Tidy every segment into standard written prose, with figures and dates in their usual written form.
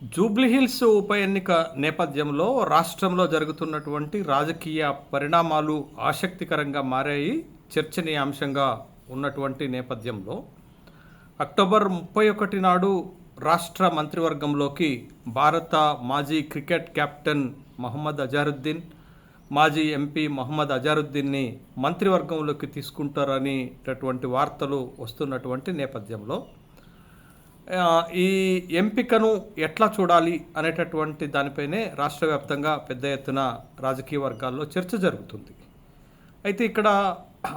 జూబ్లీహిల్స్ ఉప ఎన్నిక నేపథ్యంలో రాష్ట్రంలో జరుగుతున్నటువంటి రాజకీయ పరిణామాలు ఆసక్తికరంగా మారాయి. చర్చనీయాంశంగా ఉన్నటువంటి నేపథ్యంలో అక్టోబర్ 31 నాడు రాష్ట్ర మంత్రివర్గంలోకి భారత మాజీ క్రికెట్ కెప్టెన్ మహమ్మద్ అజారుద్దీన్, మాజీ ఎంపీ మహమ్మద్ అజారుద్దీన్ని మంత్రివర్గంలోకి తీసుకుంటారనేటటువంటి వార్తలు వస్తున్నటువంటి నేపథ్యంలో ఈ ఎంపికను ఎట్లా చూడాలి అనేటటువంటి దానిపైనే రాష్ట్ర వ్యాప్తంగా పెద్ద ఎత్తున రాజకీయ వర్గాల్లో చర్చ జరుగుతుంది. అయితే ఇక్కడ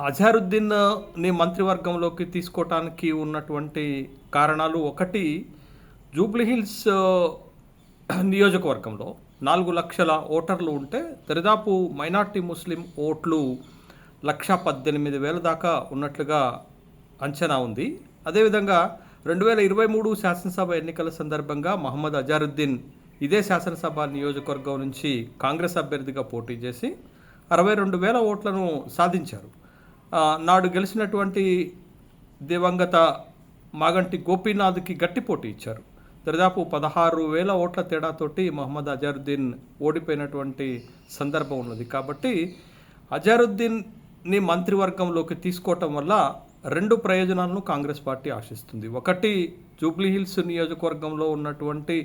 అజారుద్దీన్ని మంత్రివర్గంలోకి తీసుకోవటానికి ఉన్నటువంటి కారణాలు, ఒకటి, జూబ్లీహిల్స్ నియోజకవర్గంలో 4 లక్షల ఓటర్లు ఉంటే దరిదాపు మైనార్టీ ముస్లిం ఓట్లు 1,18,000 దాకా ఉన్నట్లుగా అంచనా ఉంది. అదేవిధంగా 2023 శాసనసభ ఎన్నికల సందర్భంగా మహమ్మద్ అజారుద్దీన్ ఇదే శాసనసభ నియోజకవర్గం నుంచి కాంగ్రెస్ అభ్యర్థిగా పోటీ చేసి 62,000 ఓట్లను సాధించారు. నాడు గెలిచినటువంటి దివంగత మాగంటి గోపీనాథ్కి గట్టి పోటీ ఇచ్చారు. దాదాపు 16,000 ఓట్ల తేడాతోటి మహమ్మద్ అజారుద్దీన్ ఓడిపోయినటువంటి సందర్భం ఉన్నది. కాబట్టి అజారుద్దీన్ని మంత్రివర్గంలోకి తీసుకోవటం వల్ల 2 ప్రయోజనాలను కాంగ్రెస్ పార్టీ ఆశిస్తుంది. ఒకటి, జూబ్లీహిల్స్ నియోజకవర్గంలో ఉన్నటువంటి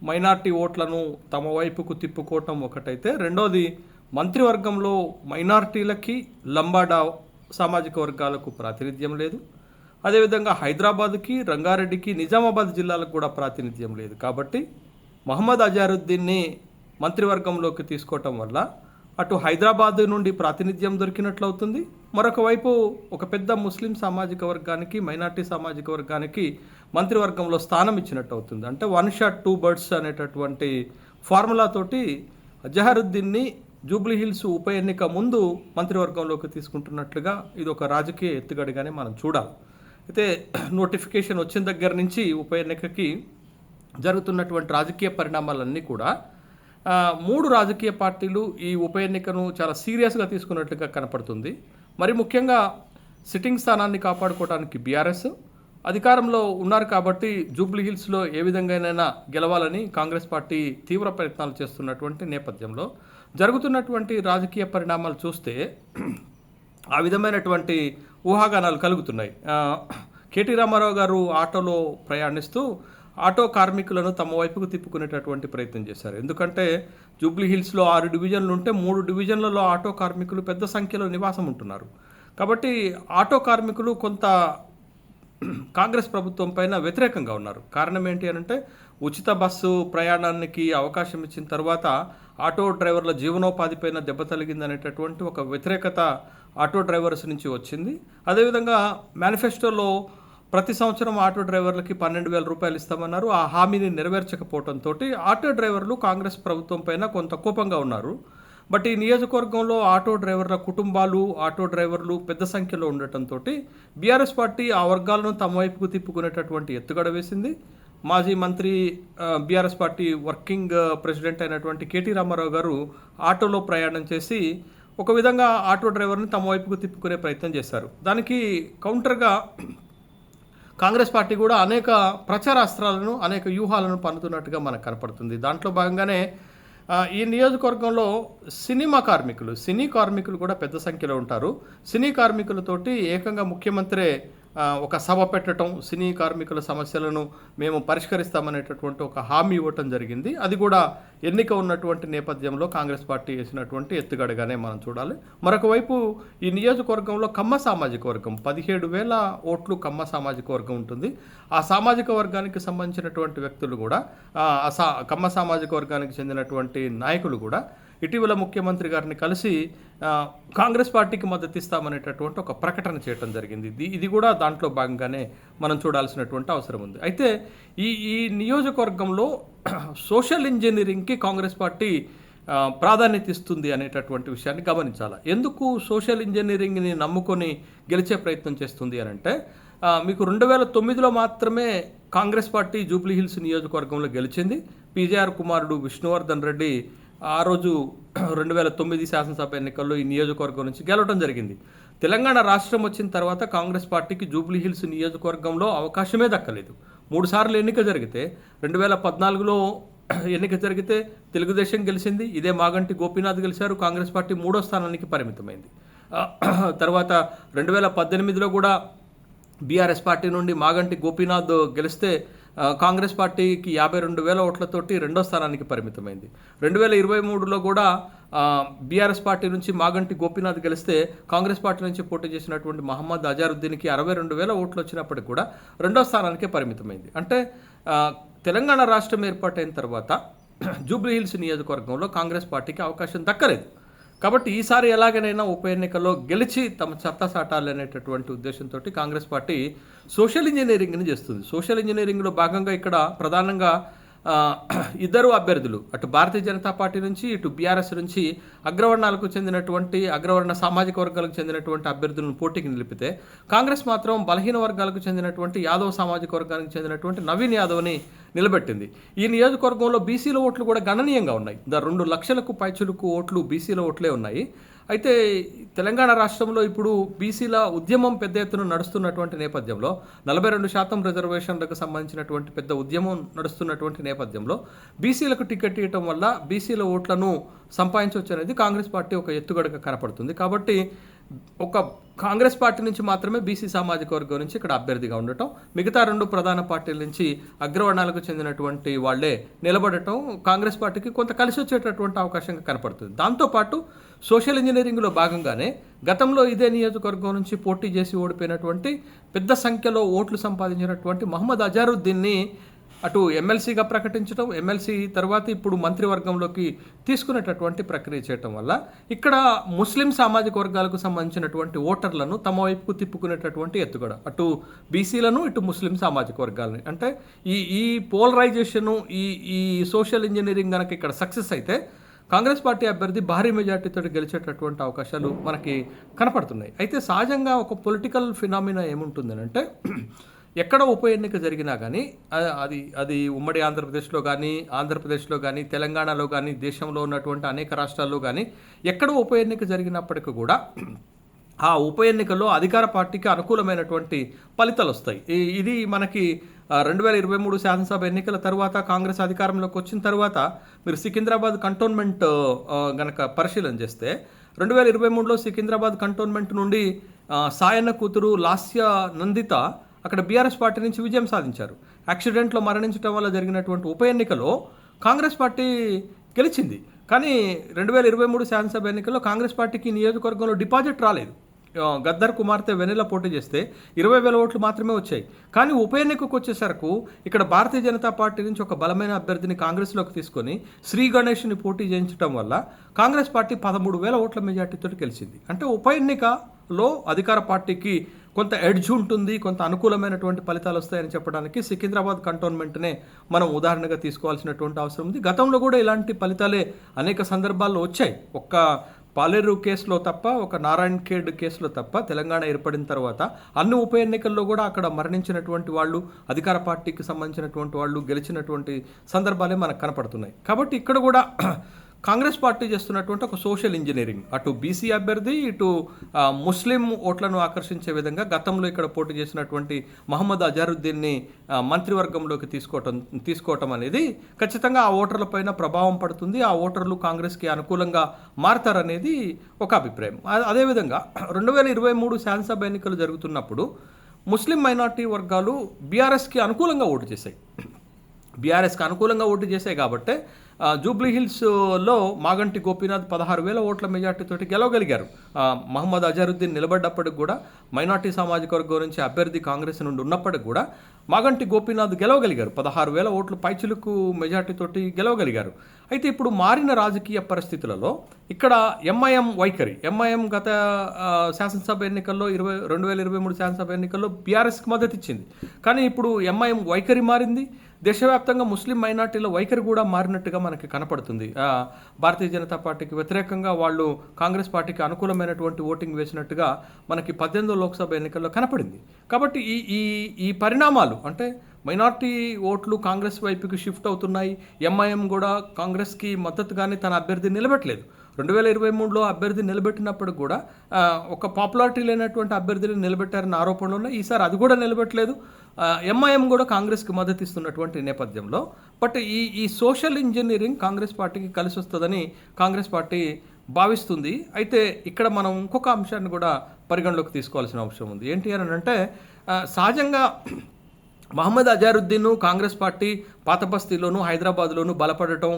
మైనార్టీ ఓట్లను తమ వైపుకు తిప్పుకోవటం ఒకటైతే, రెండోది, మంత్రివర్గంలో మైనార్టీలకి, లంబాడా సామాజిక వర్గాలకు ప్రాతినిధ్యం లేదు. అదేవిధంగా హైదరాబాద్కి, రంగారెడ్డికి, నిజామాబాద్ జిల్లాలకు కూడా ప్రాతినిధ్యం లేదు. కాబట్టి మహమ్మద్ అజారుద్దీన్ని మంత్రివర్గంలోకి తీసుకోవటం వల్ల అటు హైదరాబాద్ నుండి ప్రాతినిధ్యం దొరికినట్లు అవుతుంది, మరొక వైపు ఒక పెద్ద ముస్లిం సామాజిక వర్గానికి, మైనార్టీ సామాజిక వర్గానికి మంత్రివర్గంలో స్థానం ఇచ్చినట్టు అవుతుంది. అంటే 1 షాట్ 2 బర్డ్స్ అనేటటువంటి ఫార్ములాతోటి అజారుద్దీన్ని జూబ్లీహిల్స్ ఉప ఎన్నిక ముందు మంత్రివర్గంలోకి తీసుకుంటున్నట్లుగా ఇది ఒక రాజకీయ ఎత్తుగడిగానే మనం చూడాలి. అయితే నోటిఫికేషన్ వచ్చిన దగ్గర నుంచి ఉప ఎన్నికకి జరుగుతున్నటువంటి రాజకీయ పరిణామాలన్నీ కూడా 3 రాజకీయ పార్టీలు ఈ ఉప ఎన్నికను చాలా సీరియస్గా తీసుకున్నట్లుగా కనపడుతుంది. మరి ముఖ్యంగా సిట్టింగ్ స్థానాన్ని కాపాడుకోవడానికి బీఆర్ఎస్ అధికారంలో ఉన్నారు కాబట్టి జూబ్లీహిల్స్లో ఏ విధంగానైనా గెలవాలని కాంగ్రెస్ పార్టీ తీవ్ర ప్రయత్నాలు చేస్తున్నటువంటి నేపథ్యంలో జరుగుతున్నటువంటి రాజకీయ పరిణామాలు చూస్తే ఆ విధమైనటువంటి ఊహాగానాలు కలుగుతున్నాయి. కేటీ రామారావు గారు ఆటోలో ప్రయాణిస్తూ ఆటో కార్మికులను తమ వైపుకు తిప్పుకునేటటువంటి ప్రయత్నం చేశారు. ఎందుకంటే జూబ్లీహిల్స్లో 6 డివిజన్లు ఉంటే 3 డివిజన్లలో ఆటో కార్మికులు పెద్ద సంఖ్యలో నివాసం ఉంటున్నారు. కాబట్టి ఆటో కార్మికులు కొంత కాంగ్రెస్ ప్రభుత్వం పైన వ్యతిరేకంగా ఉన్నారు. కారణం ఏంటి అని అంటే, ఉచిత బస్సు ప్రయాణానికి అవకాశం ఇచ్చిన తర్వాత ఆటో డ్రైవర్ల జీవనోపాధి పైన దెబ్బ తగిలిందనేటటువంటి ఒక వ్యతిరేకత ఆటో డ్రైవర్స్ నుంచి వచ్చింది. అదేవిధంగా మేనిఫెస్టోలో ప్రతి సంవత్సరం ఆటో డ్రైవర్లకి 12,000 రూపాయలు ఇస్తామన్నారు. ఆ హామీని నెరవేర్చకపోవడంతో ఆటో డ్రైవర్లు కాంగ్రెస్ ప్రభుత్వం పైన కొంత కోపంగా ఉన్నారు. బట్ ఈ నియోజకవర్గంలో ఆటో డ్రైవర్ల కుటుంబాలు, ఆటో డ్రైవర్లు పెద్ద సంఖ్యలో ఉండటంతో బీఆర్ఎస్ పార్టీ ఆ వర్గాలను తమ వైపుకు తిప్పుకునేటటువంటి ఎత్తుగడ వేసింది. మాజీ మంత్రి, బీఆర్ఎస్ పార్టీ వర్కింగ్ ప్రెసిడెంట్ అయినటువంటి కేటీ రామారావు గారు ఆటోలో ప్రయాణం చేసి ఒక విధంగా ఆటో డ్రైవర్ని తమ వైపుకు తిప్పుకునే ప్రయత్నం చేశారు. దానికి కౌంటర్గా కాంగ్రెస్ పార్టీ కూడా అనేక ప్రచారాస్త్రాలను, అనేక వ్యూహాలను పన్నుతున్నట్టుగా మనకు కనపడుతుంది. దాంట్లో భాగంగానే ఈ నియోజకవర్గంలో సినీ కార్మికులు కూడా పెద్ద సంఖ్యలో ఉంటారు. సినీ కార్మికులతోటి ఏకంగా ముఖ్యమంత్రి ఒక సభ పెట్టడం, సినీ కార్మికుల సమస్యలను మేము పరిష్కరిస్తామనేటటువంటి ఒక హామీ ఇవ్వటం జరిగింది. అది కూడా ఎన్నిక ఉన్నటువంటి నేపథ్యంలో కాంగ్రెస్ పార్టీ వేసినటువంటి ఎత్తుగడగానే మనం చూడాలి. మరొక వైపు ఈ నియోజకవర్గంలో కమ్మ సామాజిక వర్గం 17,000 ఓట్లు కమ్మ సామాజిక వర్గం ఉంటుంది. ఆ సామాజిక వర్గానికి సంబంధించినటువంటి వ్యక్తులు కూడా, కమ్మ సామాజిక వర్గానికి చెందినటువంటి నాయకులు కూడా ఇటీవల ముఖ్యమంత్రి గారిని కలిసి కాంగ్రెస్ పార్టీకి మద్దతు ఇస్తామనేటటువంటి ఒక ప్రకటన చేయడం జరిగింది. ఇది కూడా దాంట్లో భాగంగానే మనం చూడాల్సినటువంటి అవసరం ఉంది. అయితే ఈ నియోజకవర్గంలో సోషల్ ఇంజనీరింగ్కి కాంగ్రెస్ పార్టీ ప్రాధాన్యత ఇస్తుంది అనేటటువంటి విషయాన్ని గమనించాలి. ఎందుకు సోషల్ ఇంజనీరింగ్ని నమ్ముకొని గెలిచే ప్రయత్నం చేస్తుంది అని అంటే, మీకు 2009లో మాత్రమే కాంగ్రెస్ పార్టీ జూబ్లీహిల్స్ నియోజకవర్గంలో గెలిచింది. పీజేఆర్ కుమారుడు విష్ణువర్ధన్ రెడ్డి ఆ రోజు 2009 శాసనసభ ఎన్నికల్లో ఈ నియోజకవర్గం నుంచి గెలవడం జరిగింది. తెలంగాణ రాష్ట్రం వచ్చిన తర్వాత కాంగ్రెస్ పార్టీకి జూబ్లీహిల్స్ నియోజకవర్గంలో అవకాశమే దక్కలేదు. 3 సార్లు ఎన్నిక జరిగితే 2014లో ఎన్నిక జరిగితే తెలుగుదేశం గెలిచింది, ఇదే మాగంటి గోపీనాథ్ గెలిచారు, కాంగ్రెస్ పార్టీ 3వ స్థానానికి పరిమితమైంది. తర్వాత 2018లో కూడా బీఆర్ఎస్ పార్టీ నుండి మాగంటి గోపీనాథ్ గెలిస్తే కాంగ్రెస్ పార్టీకి 52,000 ఓట్లతోటి 2వ స్థానానికి పరిమితమైంది. 2023లో కూడా బీఆర్ఎస్ పార్టీ నుంచి మాగంటి గోపీనాథ్ గెలిస్తే కాంగ్రెస్ పార్టీ నుంచి పోటీ చేసినటువంటి మహమ్మద్ అజారుద్దీన్కి 62,000 ఓట్లు వచ్చినప్పటికి కూడా 2వ స్థానానికే పరిమితమైంది. అంటే తెలంగాణ రాష్ట్రం ఏర్పాటైన తర్వాత జూబ్లీహిల్స్ నియోజకవర్గంలో కాంగ్రెస్ పార్టీకి అవకాశం దక్కలేదు. కాబట్టి ఈసారి ఎలాగైనా ఉప ఎన్నికల్లో గెలిచి తమ సత్తా సాటాలనేటటువంటి ఉద్దేశంతో కాంగ్రెస్ పార్టీ సోషల్ ఇంజనీరింగ్ని చేస్తుంది. సోషల్ ఇంజనీరింగ్లో భాగంగా ఇక్కడ ప్రధానంగా ఇద్దరు అభ్యర్థులు, అటు భారతీయ జనతా పార్టీ నుంచి ఇటు బీఆర్ఎస్ నుంచి అగ్రవర్ణాలకు చెందినటువంటి అగ్రవర్ణ సామాజిక వర్గాలకు చెందినటువంటి అభ్యర్థులను పోటీకి నిలిపితే కాంగ్రెస్ మాత్రం బలహీన వర్గాలకు చెందినటువంటి యాదవ్ సామాజిక వర్గానికి చెందినటువంటి నవీన్ యాదవ్ని నిలబెట్టింది. ఈ నియోజకవర్గంలో బీసీల ఓట్లు కూడా గణనీయంగా ఉన్నాయి. 2 లక్షలకు పైచులకు ఓట్లు బీసీల ఓట్లే ఉన్నాయి. అయితే తెలంగాణ రాష్ట్రంలో ఇప్పుడు బీసీల ఉద్యమం పెద్ద ఎత్తున నడుస్తున్నటువంటి నేపథ్యంలో 42% రిజర్వేషన్లకు సంబంధించినటువంటి పెద్ద ఉద్యమం నడుస్తున్నటువంటి నేపథ్యంలో బీసీలకు టికెట్ ఇవ్వటం వల్ల బీసీల ఓట్లను సంపాదించవచ్చు అనేది కాంగ్రెస్ పార్టీ ఒక ఎత్తుగడగా కనపడుతుంది. కాబట్టి ఒక కాంగ్రెస్ పార్టీ నుంచి మాత్రమే బీసీ సామాజిక వర్గం నుంచి ఇక్కడ అభ్యర్థిగా ఉండటం, మిగతా 2 ప్రధాన పార్టీల నుంచి అగ్రవర్ణాలకు చెందినటువంటి వాళ్లే నిలబడటం కాంగ్రెస్ పార్టీకి కొంత కలిసి వచ్చేటటువంటి అవకాశంగా కనపడుతుంది. దాంతోపాటు సోషల్ ఇంజనీరింగ్లో భాగంగానే గతంలో ఇదే నియోజకవర్గం నుంచి పోటీ చేసి ఓడిపోయినటువంటి పెద్ద సంఖ్యలో ఓట్లు సంపాదించినటువంటి మహమ్మద్ అజారుద్దీన్ని అటు ఎమ్మెల్సీగా ప్రకటించడం, ఎమ్మెల్సీ తర్వాత ఇప్పుడు మంత్రివర్గంలోకి తీసుకునేటటువంటి ప్రక్రియ చేయటం వల్ల ఇక్కడ ముస్లిం సామాజిక వర్గాలకు సంబంధించినటువంటి ఓటర్లను తమ వైపుకు తిప్పుకునేటటువంటి ఎత్తుగడ, అటు బీసీలను ఇటు ముస్లిం సామాజిక వర్గాలని. అంటే ఈ పోలరైజేషను ఈ సోషల్ ఇంజనీరింగ్ కనుక ఇక్కడ సక్సెస్ అయితే కాంగ్రెస్ పార్టీ అభ్యర్థి భారీ మెజార్టీతో గెలిచేటటువంటి అవకాశాలు మనకి కనపడుతున్నాయి. అయితే సహజంగా ఒక పొలిటికల్ ఫినామినా ఏముంటుందని అంటే ఎక్కడ ఉప ఎన్నిక జరిగినా కానీ అది ఉమ్మడి ఆంధ్రప్రదేశ్లో కానీ తెలంగాణలో కానీ దేశంలో ఉన్నటువంటి అనేక రాష్ట్రాల్లో కానీ ఎక్కడ ఉప ఎన్నిక జరిగినప్పటికీ కూడా ఆ ఉప ఎన్నికల్లో అధికార పార్టీకి అనుకూలమైనటువంటి ఫలితాలు వస్తాయి. ఇది మనకి 2023 శాసనసభ ఎన్నికల తర్వాత కాంగ్రెస్ అధికారంలోకి వచ్చిన తర్వాత మీరు సికింద్రాబాద్ కంటోన్మెంట్ గనక పరిశీలన చేస్తే 2023లో సికింద్రాబాద్ కంటోన్మెంట్ నుండి సాయన్న కూతురు లాస్య నందిత అక్కడ బీఆర్ఎస్ పార్టీ నుంచి విజయం సాధించారు. యాక్సిడెంట్లో మరణించడం వల్ల జరిగినటువంటి ఉప ఎన్నికలో కాంగ్రెస్ పార్టీ గెలిచింది. కానీ 2023 శాసనసభ ఎన్నికల్లో కాంగ్రెస్ పార్టీకి నియోజకవర్గంలో డిపాజిట్ రాలేదు. గద్దర్ కుమార్తె వెన్నెల పోటీ చేస్తే 20,000 ఓట్లు మాత్రమే వచ్చాయి. కానీ ఉప ఎన్నికకు వచ్చేసరికి ఇక్కడ భారతీయ జనతా పార్టీ నుంచి ఒక బలమైన అభ్యర్థిని కాంగ్రెస్లోకి తీసుకొని శ్రీ గణేష్ని పోటీ చేయించడం వల్ల కాంగ్రెస్ పార్టీ 13,000 ఓట్ల మెజార్టీతో గెలిచింది. అంటే ఉప ఎన్నికలో అధికార పార్టీకి కొంత ఎడ్జ్ ఉంటుంది, కొంత అనుకూలమైనటువంటి ఫలితాలు వస్తాయని చెప్పడానికి సికింద్రాబాద్ కంటోన్మెంట్నే మనం ఉదాహరణగా తీసుకోవాల్సినటువంటి అవసరం ఉంది. గతంలో కూడా ఇలాంటి ఫలితాలే అనేక సందర్భాల్లో వచ్చాయి. ఒక్క పాలేరు కేసులో తప్ప, ఒక నారాయణ్ ఖేడ్ కేసులో తప్ప తెలంగాణ ఏర్పడిన తర్వాత అన్ని ఉప ఎన్నికల్లో కూడా అక్కడ మరణించినటువంటి వాళ్ళు అధికార పార్టీకి సంబంధించినటువంటి వాళ్ళు గెలిచినటువంటి సందర్భాలే మనకు కనపడుతున్నాయి. కాబట్టి ఇక్కడ కూడా కాంగ్రెస్ పార్టీ చేస్తున్నటువంటి ఒక సోషల్ ఇంజనీరింగ్, అటు బీసీ అభ్యర్థి ఇటు ముస్లిం ఓట్లను ఆకర్షించే విధంగా గతంలో ఇక్కడ పోటీ చేసినటువంటి మహమ్మద్ అజారుద్దీన్ని మంత్రివర్గంలోకి తీసుకోవటం అనేది ఖచ్చితంగా ఆ ఓటర్ల పైన ప్రభావం పడుతుంది. ఆ ఓటర్లు కాంగ్రెస్కి అనుకూలంగా మారతారనేది ఒక అభిప్రాయం. అదేవిధంగా 2023 శాసనసభ ఎన్నికలు జరుగుతున్నప్పుడు ముస్లిం మైనార్టీ వర్గాలు బీఆర్ఎస్కి అనుకూలంగా ఓటు చేశాయి కాబట్టి జూబ్లీహిల్స్లో మాగంటి గోపీనాథ్ 16,000 ఓట్ల మెజార్టీతోటి గెలవగలిగారు. మహమ్మద్ అజారుద్దీన్ నిలబడ్డప్పటికి కూడా మైనార్టీ సామాజిక వర్గం నుంచి అభ్యర్థి కాంగ్రెస్ నుండి ఉన్నప్పటికి కూడా మాగంటి గోపీనాథ్ గెలవగలిగారు. 16,000 ఓట్లు పైచిలుకు మెజార్టీతోటి గెలవగలిగారు. అయితే ఇప్పుడు మారిన రాజకీయ పరిస్థితులలో ఇక్కడ ఎంఐఎం గత శాసనసభ ఎన్నికల్లో 2023 శాసనసభ ఎన్నికల్లో బీఆర్ఎస్కి మద్దతు ఇచ్చింది. కానీ ఇప్పుడు ఎంఐఎం వైఖరి మారింది. దేశవ్యాప్తంగా ముస్లిం మైనార్టీల వైఖరి కూడా మారినట్టుగా మనకి కనపడుతుంది. భారతీయ జనతా పార్టీకి వ్యతిరేకంగా వాళ్ళు కాంగ్రెస్ పార్టీకి అనుకూలమైనటువంటి ఓటింగ్ వేసినట్టుగా మనకి 18వ లోక్సభ ఎన్నికల్లో కనపడింది. కాబట్టి ఈ పరిణామాలు అంటే మైనార్టీ ఓట్లు కాంగ్రెస్ వైపుకి షిఫ్ట్ అవుతున్నాయి. ఎంఐఎం కూడా కాంగ్రెస్కి మద్దతుగానే తన అభ్యర్థిని నిలబెట్టలేదు. 2023లో అభ్యర్థి నిలబెట్టినప్పుడు కూడా ఒక పాపులారిటీ లేనటువంటి అభ్యర్థిని నిలబెట్టారన్న ఆరోపణలు ఉన్నాయి. ఈసారి అది కూడా నిలబెట్టలేదు. ఎంఐఎం కూడా కాంగ్రెస్కి మద్దతు ఇస్తున్నటువంటి నేపథ్యంలో బట్ ఈ సోషల్ ఇంజనీరింగ్ కాంగ్రెస్ పార్టీకి కలిసి వస్తుందని కాంగ్రెస్ పార్టీ భావిస్తుంది. అయితే ఇక్కడ మనం ఇంకొక అంశాన్ని కూడా పరిగణలోకి తీసుకోవాల్సిన అవసరం ఉంది. ఏంటి అని అంటే సహజంగా మహమ్మద్ అజారుద్దీన్ కాంగ్రెస్ పార్టీ పాత బస్తీలోను హైదరాబాద్లోను బలపడటం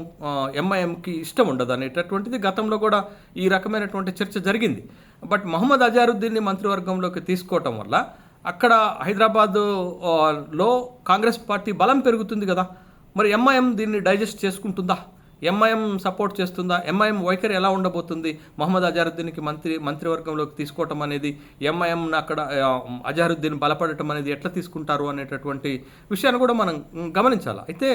ఎంఐఎంకి ఇష్టం ఉండదు అనేటటువంటిది గతంలో కూడా ఈ రకమైనటువంటి చర్చ జరిగింది. బట్ మహమ్మద్ అజారుద్దీన్ని మంత్రివర్గంలోకి తీసుకోవటం వల్ల అక్కడ హైదరాబాద్లో కాంగ్రెస్ పార్టీ బలం పెరుగుతుంది కదా. మరి ఎంఐఎం దీన్ని డైజెస్ట్ చేసుకుంటుందా? ఎంఐఎం సపోర్ట్ చేస్తుందా? ఎంఐఎం వైఖరి ఎలా ఉండబోతుంది? మహమ్మద్ అజారుద్దీన్కి మంత్రివర్గంలోకి తీసుకోవటం అనేది ఎంఐఎం అక్కడ అజారుద్దీన్ బలపడటం అనేది ఎట్లా తీసుకుంటారు అనేటటువంటి విషయాన్ని కూడా మనం గమనించాలి. అయితే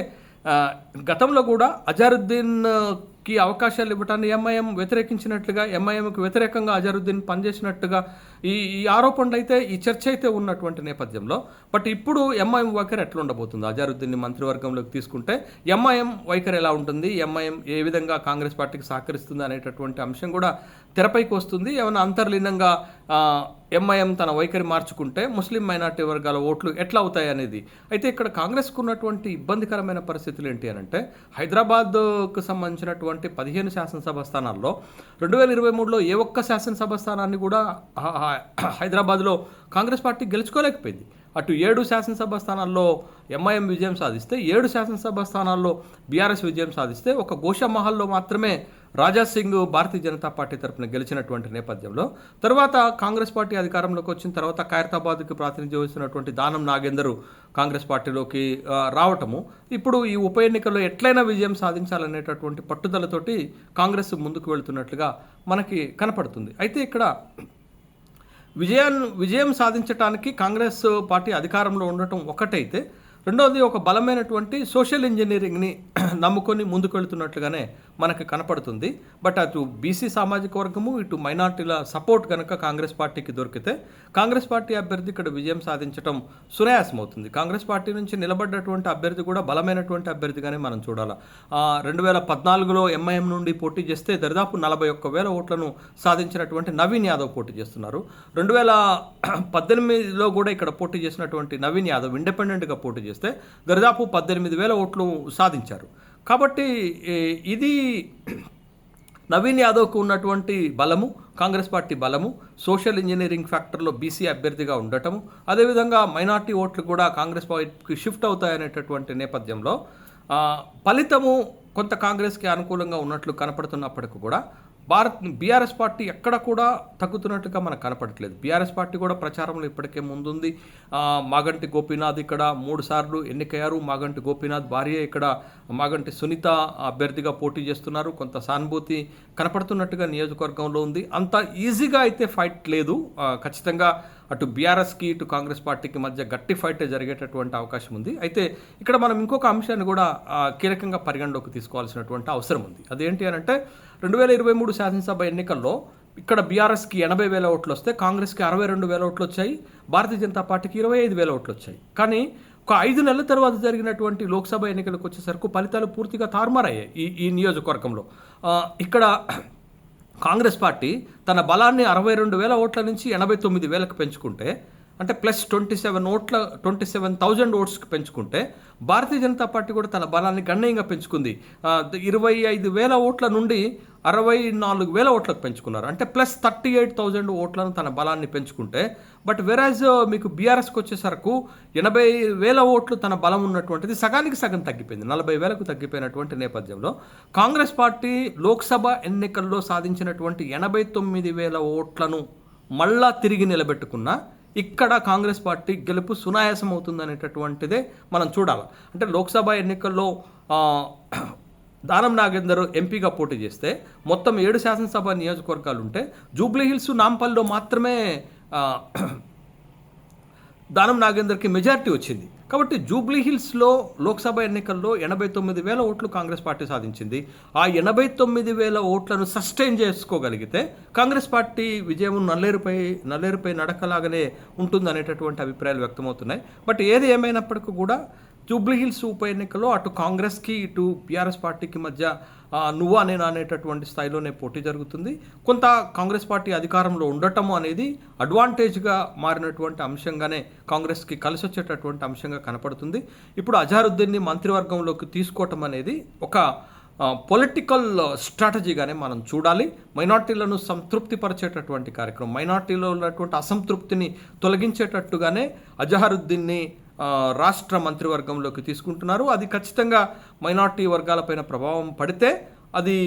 గతంలో కూడా అజారుద్దీన్కి అవకాశాలు ఇవ్వటాన్ని ఎంఐఎం వ్యతిరేకించినట్లుగా, ఎంఐఎంకి వ్యతిరేకంగా అజారుద్దీన్ పనిచేసినట్టుగా ఈ ఆరోపణలు అయితే, ఈ చర్చ అయితే ఉన్నటువంటి నేపథ్యంలో బట్ ఇప్పుడు ఎంఐఎం వైఖరి ఎట్లా ఉండబోతుంది? అజారుద్దీన్ని మంత్రివర్గంలోకి తీసుకుంటే ఎంఐఎం వైఖరి ఎలా ఉంటుంది, ఎంఐఎం ఏ విధంగా కాంగ్రెస్ పార్టీకి సహకరిస్తుంది అనేటటువంటి అంశం కూడా తెరపైకి వస్తుంది. ఏమైనా అంతర్లీనంగా ఎంఐఎం తన వైఖరి మార్చుకుంటే ముస్లిం మైనార్టీ వర్గాల ఓట్లు ఎట్లా అవుతాయి అనేది. అయితే ఇక్కడ కాంగ్రెస్కు ఉన్నటువంటి ఇబ్బందికరమైన పరిస్థితులు ఏంటి అని అంటే హైదరాబాద్కు సంబంధించినటువంటి 15 శాసనసభ స్థానాల్లో 2023లో ఏ ఒక్క శాసనసభ స్థానాన్ని కూడా హైదరాబాద్లో కాంగ్రెస్ పార్టీ గెలుచుకోలేకపోయింది. అటు 7 శాసనసభ స్థానాల్లో ఎంఐఎం విజయం సాధిస్తే 7 శాసనసభ స్థానాల్లో బీఆర్ఎస్ విజయం సాధిస్తే ఒక గోషామహల్లో మాత్రమే రాజాసింగ్ భారతీయ జనతా పార్టీ తరఫున గెలిచినటువంటి నేపథ్యంలో తర్వాత కాంగ్రెస్ పార్టీ అధికారంలోకి వచ్చిన తర్వాత ఖైరతాబాద్కి ప్రాతినిధ్యం వహిస్తున్నటువంటి దానం నాగేందర్ కాంగ్రెస్ పార్టీలోకి రావటము, ఇప్పుడు ఈ ఉప ఎన్నికల్లో ఎట్లయినా విజయం సాధించాలనేటటువంటి పట్టుదలతోటి కాంగ్రెస్ ముందుకు వెళుతున్నట్లుగా మనకి కనపడుతుంది. అయితే ఇక్కడ విజయం సాధించడానికి కాంగ్రెస్ పార్టీ అధికారంలో ఉండటం ఒకటైతే, రెండవది ఒక బలమైనటువంటి సోషల్ ఇంజనీరింగ్ని నమ్ముకొని ముందుకు వెళుతున్నట్లుగానే మనకు కనపడుతుంది. బట్ అటు బీసీ సామాజిక వర్గము ఇటు మైనార్టీల సపోర్ట్ కనుక కాంగ్రెస్ పార్టీకి దొరికితే కాంగ్రెస్ పార్టీ అభ్యర్థి ఇక్కడ విజయం సాధించడం సునాయాసమవుతుంది. కాంగ్రెస్ పార్టీ నుంచి నిలబడ్డటువంటి అభ్యర్థి కూడా బలమైనటువంటి అభ్యర్థిగానే మనం చూడాలి. 2014లో ఎంఐఎం నుండి పోటీ చేస్తే దరిదాపు 41,000 ఓట్లను సాధించినటువంటి నవీన్ యాదవ్ పోటీ చేస్తున్నారు. 2018లో కూడా ఇక్కడ పోటీ చేసినటువంటి నవీన్ యాదవ్ ఇండిపెండెంట్గా పోటీ చేస్తే దరిదాపు 18,000 ఓట్లు సాధించారు. కాబట్టి ఇది నవీన్ యాదవ్కు ఉన్నటువంటి బలము, కాంగ్రెస్ పార్టీ బలము, సోషల్ ఇంజనీరింగ్ ఫ్యాక్టర్లో బీసీ అభ్యర్థిగా ఉండటము, అదేవిధంగా మైనార్టీ ఓట్లు కూడా కాంగ్రెస్ పార్టీకి షిఫ్ట్ అవుతాయనేటటువంటి నేపథ్యంలో ఫలితము కొంత కాంగ్రెస్కి అనుకూలంగా ఉన్నట్లు కనపడుతున్నప్పటికీ కూడా బీఆర్ఎస్ పార్టీ ఎక్కడ కూడా తగ్గుతున్నట్టుగా మనకు కనపడట్లేదు. బీఆర్ఎస్ పార్టీ కూడా ప్రచారంలో ఇప్పటికే ముందుంది. మాగంటి గోపీనాథ్ ఇక్కడ 3 సార్లు ఎన్నికయ్యారు. మాగంటి గోపీనాథ్ భార్య ఇక్కడ మాగంటి సునీత అభ్యర్థిగా పోటీ చేస్తున్నారు. కొంత సానుభూతి కనపడుతున్నట్టుగా నియోజకవర్గంలో ఉంది. అంత ఈజీగా అయితే ఫైట్ లేదు. ఖచ్చితంగా అటు బీఆర్ఎస్కి ఇటు కాంగ్రెస్ పార్టీకి మధ్య గట్టి ఫైటే జరిగేటటువంటి అవకాశం ఉంది. అయితే ఇక్కడ మనం ఇంకొక అంశాన్ని కూడా కీలకంగా పరిగణలోకి తీసుకోవాల్సినటువంటి అవసరం ఉంది. అదేంటి అని అంటే 2023 శాసనసభ ఎన్నికల్లో ఇక్కడ బీఆర్ఎస్కి 80,000 ఓట్లు వస్తే కాంగ్రెస్కి 62,000 ఓట్లు వచ్చాయి, భారతీయ జనతా పార్టీకి 25,000 ఓట్లు వచ్చాయి. కానీ ఒక 5 నెలల తర్వాత జరిగినటువంటి లోక్సభ ఎన్నికలకు వచ్చేసరికి ఫలితాలు పూర్తిగా తారుమారయ్యాయి ఈ నియోజకవర్గంలో. ఇక్కడ కాంగ్రెస్ పార్టీ తన బలాన్ని 62,000 ఓట్ల నుంచి 89,000కి పెంచుకుంటే, అంటే ప్లస్ 27,000 ఓట్స్కి పెంచుకుంటే భారతీయ జనతా పార్టీ కూడా తన బలాన్ని గణనీయంగా పెంచుకుంది. 25,000 ఓట్ల నుండి 64,000 ఓట్లకు పెంచుకున్నారు. అంటే ప్లస్ 38,000 ఓట్లను తన బలాన్ని పెంచుకుంటే, బట్ వెరాజ్ మీకు బీఆర్ఎస్కి వచ్చేసరకు 80,000 ఓట్లు తన బలం ఉన్నటువంటిది సగానికి సగం తగ్గిపోయింది. 40,000కు తగ్గిపోయినటువంటి నేపథ్యంలో కాంగ్రెస్ పార్టీ లోక్సభ ఎన్నికల్లో సాధించినటువంటి 89,000 ఓట్లను మళ్ళా తిరిగి నిలబెట్టుకున్న ఇక్కడ కాంగ్రెస్ పార్టీ గెలుపు సునాయాసం అవుతుందనేటటువంటిదే మనం చూడాలి. అంటే లోక్సభ ఎన్నికల్లో దానం నాగేందర్ ఎంపీగా పోటీ చేస్తే మొత్తం 7 శాసనసభ నియోజకవర్గాలు ఉంటే జూబ్లీహిల్స్, నాంపల్లిలో మాత్రమే దానం నాగేందర్కి మెజారిటీ వచ్చింది. కాబట్టి జూబ్లీహిల్స్లో లోక్సభ ఎన్నికల్లో 89,000 ఓట్లు కాంగ్రెస్ పార్టీ సాధించింది. ఆ 89,000 ఓట్లను సస్టైన్ చేసుకోగలిగితే కాంగ్రెస్ పార్టీ విజయం నల్లేరుపై నడకలాగానే ఉంటుందనేటటువంటి అభిప్రాయాలు వ్యక్తమవుతున్నాయి. బట్ ఏది ఏమైనప్పటికీ కూడా జూబ్లీహిల్స్ ఉప ఎన్నికలో అటు కాంగ్రెస్కి ఇటు బీఆర్ఎస్ పార్టీకి మధ్య నువ్వా నేను అనేటటువంటి స్థాయిలోనే పోటీ జరుగుతుంది. కొంత కాంగ్రెస్ పార్టీ అధికారంలో ఉండటము అనేది అడ్వాంటేజ్గా మారినటువంటి అంశంగానే కాంగ్రెస్కి కలిసి వచ్చేటటువంటి అంశంగా కనపడుతుంది. ఇప్పుడు అజారుద్దీన్ని మంత్రివర్గంలోకి తీసుకోవటం అనేది ఒక పొలిటికల్ స్ట్రాటజీగానే మనం చూడాలి. మైనార్టీలను సంతృప్తిపరిచేటటువంటి కార్యక్రమం, మైనార్టీలో ఉన్నటువంటి అసంతృప్తిని తొలగించేటట్టుగానే అజహరుద్దీన్ని రాష్ట్ర మంత్రివర్గంలోకి తీసుకుంటున్నారు. అది ఖచ్చితంగా మైనార్టీ వర్గాలపైన ప్రభావం పడితే అది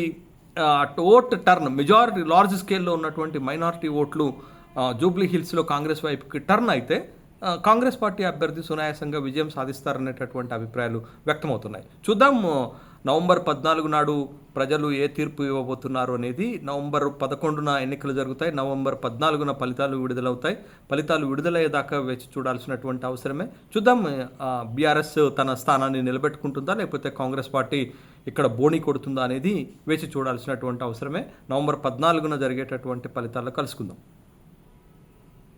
ఓట్ టర్న్ మెజారిటీ లార్జ్ స్కేల్లో ఉన్నటువంటి మైనార్టీ ఓట్లు జూబ్లీ హిల్స్లో కాంగ్రెస్ వైపుకి టర్న్ అయితే కాంగ్రెస్ పార్టీ అభ్యర్థి సునాయాసంగా విజయం సాధిస్తారనేటటువంటి అభిప్రాయాలు వ్యక్తమవుతున్నాయి. చూద్దాం నవంబర్ 14 నాడు ప్రజలు ఏ తీర్పు ఇవ్వబోతున్నారు అనేది. నవంబర్ 11న ఎన్నికలు జరుగుతాయి. నవంబర్ 14న ఫలితాలు విడుదలవుతాయి. ఫలితాలు విడుదలయ్యేదాకా వేచి చూడాల్సినటువంటి అవసరమే. చూద్దాం బీఆర్ఎస్ తన స్థానాన్ని నిలబెట్టుకుంటుందా లేకపోతే కాంగ్రెస్ పార్టీ ఇక్కడ బోణి కొడుతుందా అనేది వేచి చూడాల్సినటువంటి అవసరమే. నవంబర్ 14న జరిగేటటువంటి ఫలితాల్లో కలుసుకుందాం.